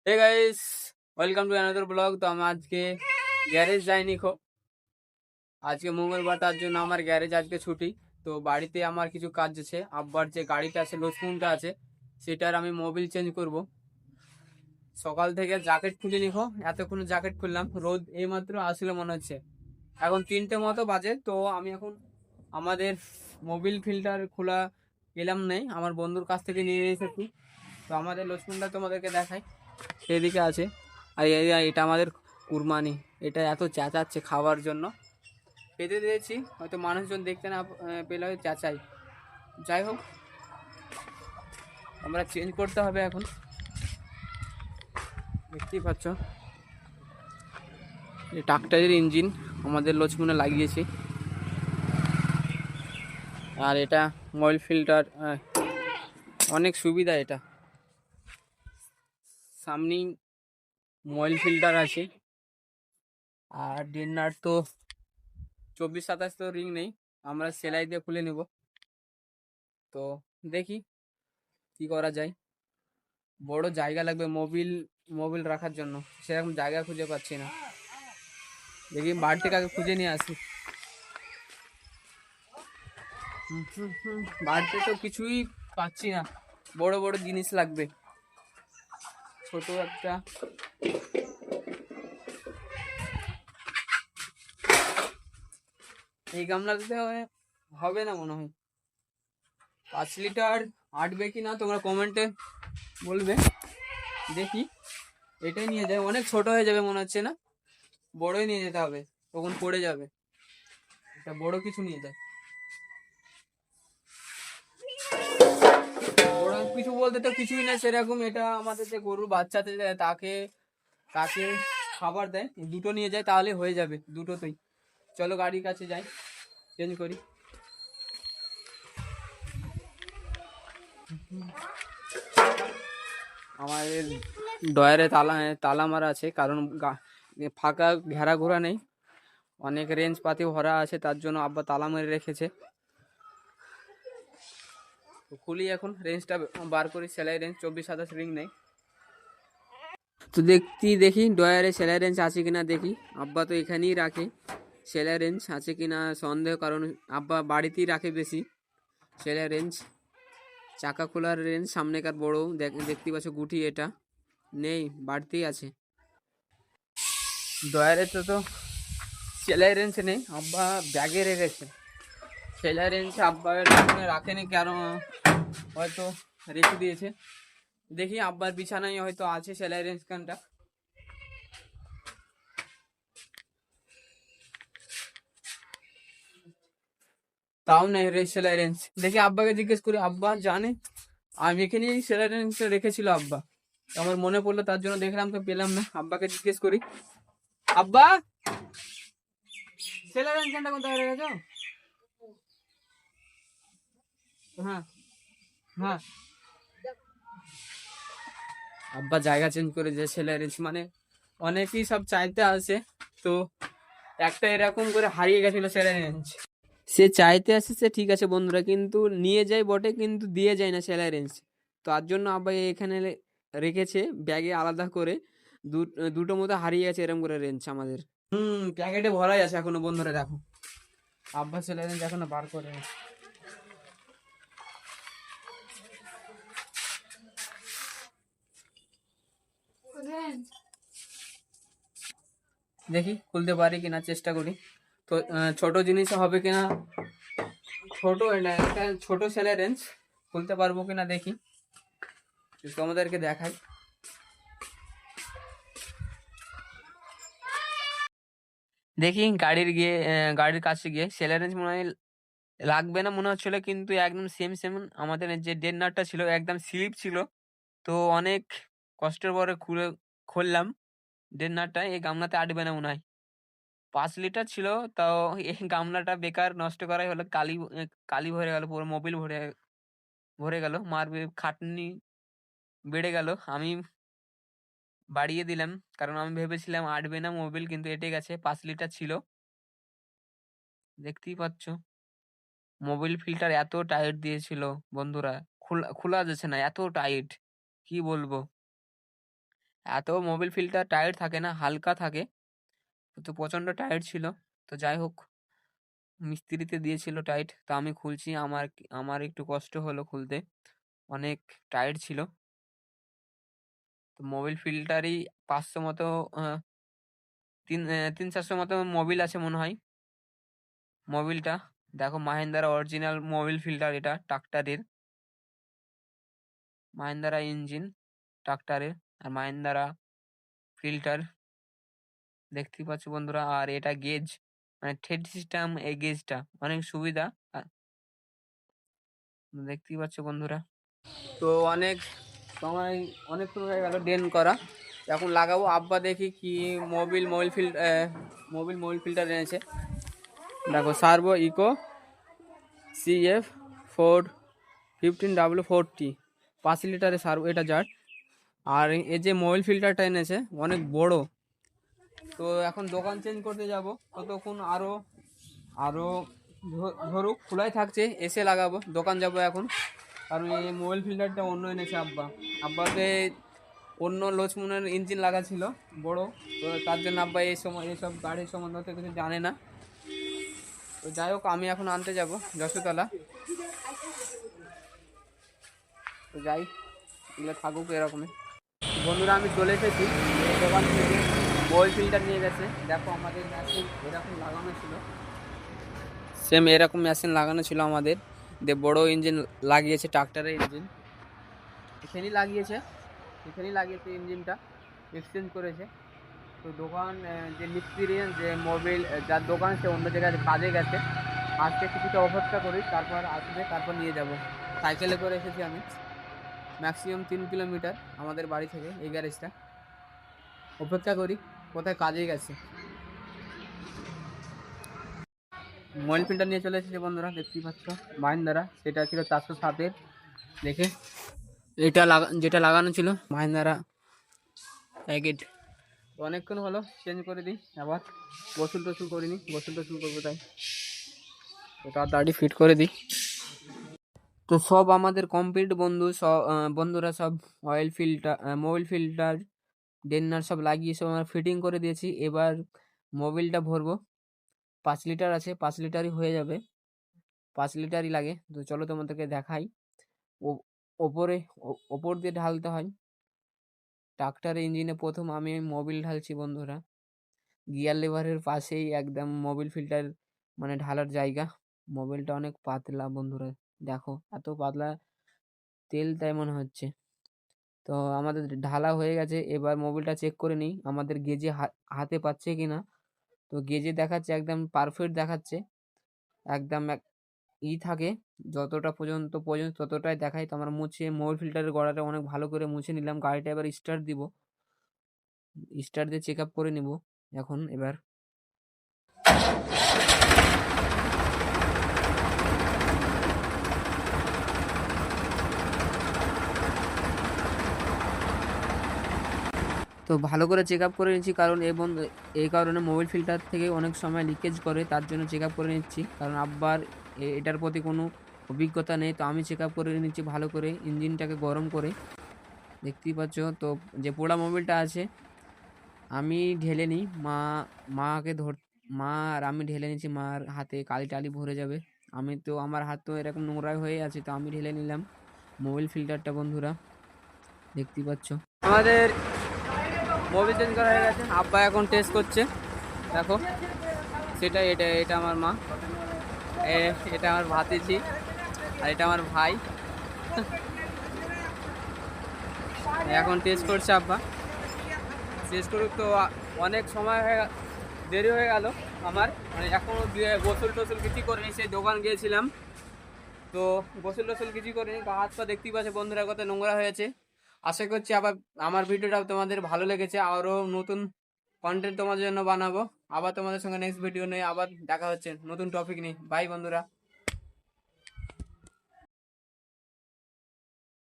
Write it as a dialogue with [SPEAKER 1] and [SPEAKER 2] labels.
[SPEAKER 1] Hey guys, welcome to another blog. তো আমি আজকে গ্যারেজ যাইনি আজকে মঙ্গলবার, তার জন্য আমার গ্যারেজ আজকে ছুটি। তো বাড়িতে আমার কিছু কাজ আছে। আব্বার যে গাড়িটা আছে, লোডস্পুনটা আছে, সেটার আমি মোবিল চেঞ্জ করব। সকাল থেকে জ্যাকেট খুলে নিখো, এতক্ষণ জ্যাকেট খুললাম, রোদ এইমাত্র আসলে মনে হচ্ছে। এখন 3টে মতো বাজে। তো আমি এখন আমাদের মোবিল ফিল্টার খোলা গেলাম নেই, আমার বন্ধুর কাছ থেকে নিয়ে এসেছি। তো আমাদের লোডস্পুনটা তোমাদেরকে দেখাই, সেদিকে আছে। আর এটা আমাদের কুরবানি, এটা এত চেঁচাচ্ছে খাওয়ার জন্য। খেতে দিয়েছি, হয়তো মানুষজন দেখতে না পেলে হয়তো চেঁচাই। যাই হোক, আমরা চেঞ্জ করতে হবে এখন। দেখতেই পাচ্ছ, এই ট্রাক্টরের ইঞ্জিন আমাদের লক্ষ্মণে লাগিয়েছি। আর এটা মোবিল ফিল্টার, অনেক সুবিধা এটা। সামনেই মোবিল ফিল্টার আছে। আর ডিনার তো 24-27 তো রিং নেই, আমরা সেলাই দিয়ে খুলে নেব। তো দেখি কি করা যায়। বড় জায়গা লাগবে মোবিল মোবিল রাখার জন্য, সেরকম জায়গা খুঁজে পাচ্ছি না। দেখি বাড়ি থেকে আগে খুঁজে নিয়ে আসি। বাড়িতে তো কিছুই পাচ্ছি না, বড় বড় জিনিস লাগবে। ছোট একটা এই গামলাতে হবে না মনে হয়। 5 লিটার আটবে কি না তোমরা কমেন্টে বলবে। দেখি এটাই নিয়ে যাই, অনেক ছোট হয়ে যাবে মনে হচ্ছে না, বড়ই নিয়ে যেতে হবে, তখন পড়ে যাবে। এটা বড় কিছু নিয়ে যায়। বড় কিছু বলতে তো কিছুই না সেরকম। এটা আমাদের যে গরুর বাচ্চাতে তাকে তাকে খাবার দেয়, দুটো নিয়ে যায় তাহলে হয়ে যাবে দুটোতেই। চলো গাড়ির কাছে যাই, চেঞ্জ করি। আমাদের ডয়ারে তালা তালা মারা আছে, কারণ ফাঁকা ঘেরা ঘোরা নেই, অনেক রেঞ্জ পাতি ভরা আছে, তার জন্য আব্বা তালা মেরে রেখেছে। তো খুলি এখন, রেঞ্জটা বার করি। সেলাই রেঞ্জ 24-27 রিং নেই। তো দেখি ডয়ারে সেলাই রেঞ্জ আছে কিনা দেখি। আব্বা তো এখানেই রাখে, সেলাই রেঞ্জ আছে কিনা সন্দেহ, কারণ আব্বা বাড়িতেই রাখে বেশি সেলাই রেঞ্জ। চাকা খোলার রেঞ্জ সামনেকার বড় দেখতে পাচ্ছ, গুটি এটা নেই, বাড়তেই আছে। ডয়ারে তো সেলাই রেঞ্জ নেই, আব্বা ব্যাগে রেখেছে। সেলাই রেঞ্জ আব্বা রাখেনি, কারণ হয়তো রেখে দিয়েছে। দেখি আব্বার বিছানায় হয়তো আছে সেলাই রেঞ্জ খানটা। তাও নেই সেলাই রেঞ্জ। দেখি আব্বাকে জিজ্ঞেস করি, আব্বা জানে। আমি এখানেই সেলাই রেঞ্জ রেখেছিল আব্বা, আমার মনে পড়লো, তার জন্য দেখলাম, তো পেলাম না। আব্বাকে জিজ্ঞেস করি, আব্বা সেলাই রেঞ্জ খানটা কোথায় রেখেছো? হ্যাঁ হ্যাঁ, আব্বা জায়গা চেঞ্জ করে যে সেলাই রেঞ্জ, মানে অনেকেই সব চাইতে আসে, তো একটা এরকম করে হারিয়ে গেছিল সেলাই রেঞ্জ। সে চাইতে আসে, সে ঠিক আছে বন্ধুরা, কিন্তু নিয়ে যায় বটে, কিন্তু দিয়ে যায় না সেলাই রেঞ্জ। তার জন্য আব্বা এখানে রেখেছে ব্যাগে আলাদা করে। দুটো মতো হারিয়ে গেছে এরকম করে রেঞ্জ আমাদের। প্যাকেটে ভরাই আছে এখনো বন্ধুরা, দেখো আব্বা সেলাই রেঞ্জ এখনো বার করে। দেখি খুলতে পারি কিনা, চেষ্টা করি। তো ছোট জিনিস হবে কিনা, একটা ছোট সেলাই রেঞ্জ খুলতে পারবো কিনা দেখি, তোমাদেরকে দেখাই। দেখি গাড়ির কাছে গিয়ে সেলাই রেঞ্জ মনে হয় লাগবে না মনে হচ্ছিল, কিন্তু একদম সেম সেম আমাদের যে ডেন নাটটা ছিল একদম স্লিপ ছিল। তো অনেক কষ্টের পরে খুললাম ডেন নাটটা, এই গামলাতে আটবে না মনে হয়। 5 লিটার ছিল, তাও এই গামলাটা বেকার নষ্ট করাই হলো। কালি ভরে গেল, পুরো মোবিল ভরে ভরে গেল, খাটনি বেড়ে গেল। আমি বাড়িয়ে দিলাম, কারণ আমি ভেবেছিলাম আটবে না মোবিল, কিন্তু এটে গেছে। 5 লিটার ছিল, দেখতেই পাচ্ছ। মোবিল ফিল্টার এত টাইট দিয়েছিল বন্ধুরা, খোলা যাচ্ছে না, এত টাইট, কি বলবো। এত মোবিল ফিল্টার টাইট থাকে না, হালকা থাকে। তো প্রচণ্ড টাইট ছিল। তো যাই হোক, মিস্ত্রিতে দিয়েছিল টাইট, তো আমি খুলছি। আমার একটু কষ্ট হলো খুলতে, অনেক টাইট ছিল। তো মোবিল ফিল্টারই 500 মতো, 300-400 মতো মোবিল আছে মনে হয়। মোবিলটা দেখো, মাহিন্দ্রা অরিজিনাল মোবিল ফিল্টার, এটা ট্রাক্টরের, মাহিন্দ্রা ইঞ্জিন ট্রাক্টরের, আর মাহিন্দ্রা ফিল্টার দেখতেই পাচ্ছ বন্ধুরা। আর এটা গেজ, মানে থ্রেড সিস্টেম, এই গেজটা অনেক সুবিধা। দেখতেই পাচ্ছ বন্ধুরা। তো অনেক সময়, অনেকক্ষণ হয়ে গেল ড্রেন করা, এখন লাগাবো। আব্বা দেখি কি মোবিল ফিল্টার এনেছে। দেখো, সার্ভো ইকো CF415W40, 5 লিটারের সার্ভো এটা যার। আর এই যে মোবিল ফিল্টারটা এনেছে অনেক বড়। তো এখন দোকান চেঞ্জ করতে যাব, ততক্ষণ আরও আরও ধরুক খোলাই থাকছে, এসে লাগাবো। দোকান যাব এখন, কারণ এই মোবাইল ফিল্টারটা অন্য এনেছে আব্বাকে অন্য লক্ষ্মণের ইঞ্জিন লাগা ছিল বড়। তো তার জন্য আব্বা এইসব গাড়ির সম্বন্ধে কিছু জানে না। তো যাই হোক, আমি এখন আনতে যাব যশোতলা। তো যাই, এগুলো থাকুক এরকমই। বন্ধুরা, আমি চলে এসেছি। এই দোকান থেকে মোবাইল ফিল্টার নিয়ে গেছে। দেখো, আমাদের মেশিন এরকম লাগানো ছিল, সেম এরকম মেশিন লাগানো ছিল আমাদের। বড় ইঞ্জিন লাগিয়েছে, ট্রাক্টরের ইঞ্জিন এখানেই লাগিয়েছে ইঞ্জিনটা এক্সচেঞ্জ করেছে। তো দোকান, যে মিস্ত্রি, যে মোবিল যার দোকান, সে অন্য জায়গায় কাজে গেছে। আজকে কিছুটা অপেক্ষা করি, তারপর আসবে, তারপর নিয়ে যাব। সাইকেলে করে এসেছি আমি, ম্যাক্সিমাম 3 কিলোমিটার আমাদের বাড়ি থেকে এই গ্যারেজটা। অপেক্ষা করি, কোথায় কাজে গেছে। মোবাইল ফিল্টার নিয়ে চলে এসেছে বন্ধুরা, দেখতেই পাচ্ছ। মাহিন্দ্রা, সেটা ছিল 407-এর। দেখে, যেটা লাগানো ছিল মাহিন্দ্রা প্যাকেট। অনেকক্ষণ হলো, চেঞ্জ করে দিই আবার। গোসল টোসল করিনি, গোসল টোসল করবো, তাই তো তাড়াতাড়ি ফিট করে দিই। তো সব আমাদের কমপ্লিট বন্ধুরা, সব অয়েল ফিল্টার, মোবিল ফিল্টার, ডেন্নার সব লাগিয়ে সব আমরা ফিটিং করে দিয়েছি। এবার মোবিলটা ভরবো। 5 লিটার আছে, 5 লিটারই হয়ে যাবে, 5 লিটারই লাগে। তো চলো তোমাদেরকে দেখাই। ওপরে ওপর দিয়ে ঢালতে হয়। ট্রাক্টরের ইঞ্জিনে প্রথম আমি মোবিল ঢালছি বন্ধুরা। গিয়ার লিভারের পাশেই একদম মোবিল ফিল্টার, মানে ঢালার জায়গা। মোবিলটা অনেক পাতলা বন্ধুরা, দেখো এত পাতলা, তেল তাই মনে হচ্ছে। তো আমাদের ঢালা হয়ে গেছে। এবার মোবিলটা চেক করে নিই আমাদের গেজে হাতে পাচ্ছে কিনা। তো গেজে দেখাচ্ছে একদম পারফেক্ট দেখাচ্ছে, একদম থাকে। যতটা পর্যন্ত ততটাই দেখাই। তো আমরা মুছে মোবিল ফিল্টারের গোড়াটা অনেক ভালো করে মুছে নিলাম। গাড়িটা এবার স্টার্ট দিব, স্টার্ট দিয়ে চেক আপ করে নিব এখন। এবার তো ভালো করে চেক আপ করে নিচ্ছি, কারণ এই কারণে মোবাইল ফিল্টার থেকে অনেক সময় লিকেজ করে, তার জন্য চেক আপ করে নিচ্ছি। কারণ আব্বার এটার প্রতি কোনো অভিজ্ঞতা নেই। তো আমি চেক আপ করে নিচ্ছি ভালো করে, ইঞ্জিনটাকে গরম করে। দেখতেই পাচ্ছ। তো যে পোড়া মোবিলটা আছে আমি ঢেলে নিই, মা আর আমি ঢেলে নিচ্ছি। মার হাতে কালি টালি ভরে যাবে। আমার হাত তো এরকম নোংরা হয়ে আছে, তো আমি ঢেলে নিলাম মোবিল ফিল্টারটা বন্ধুরা, দেখতেই পাচ্ছ। আমাদের মোবিল চেঞ্জ করা হয়ে গেছে, আব্বা এখন টেস্ট করছে। দেখো, এটা আমার মা, এটা আমার ভাতিজি, আর এটা আমার ভাই। এখন টেস্ট করছে আব্বা, টেস্ট করুক। তো অনেক সময় দেরি হয়ে গেল আমার, মানে এখনো গোসল টোসল কিছু করিনি। সেই দোকান গিয়েছিলাম, তো গোসল টোসল কিছু করিনি। গা হাত পা দেখতেই পাচ্ছে বন্ধুরা কত নোংরা হয়েছে। আশা করছি আবার আমার ভিডিওটা তোমাদের ভালো লেগেছে। আরও নতুন কন্টেন্ট তোমাদের জন্য বানাবো। আবার তোমাদের সঙ্গে নেক্সট ভিডিও নিয়ে আবার দেখা হচ্ছে নতুন টপিক নিয়ে। বাই বন্ধুরা।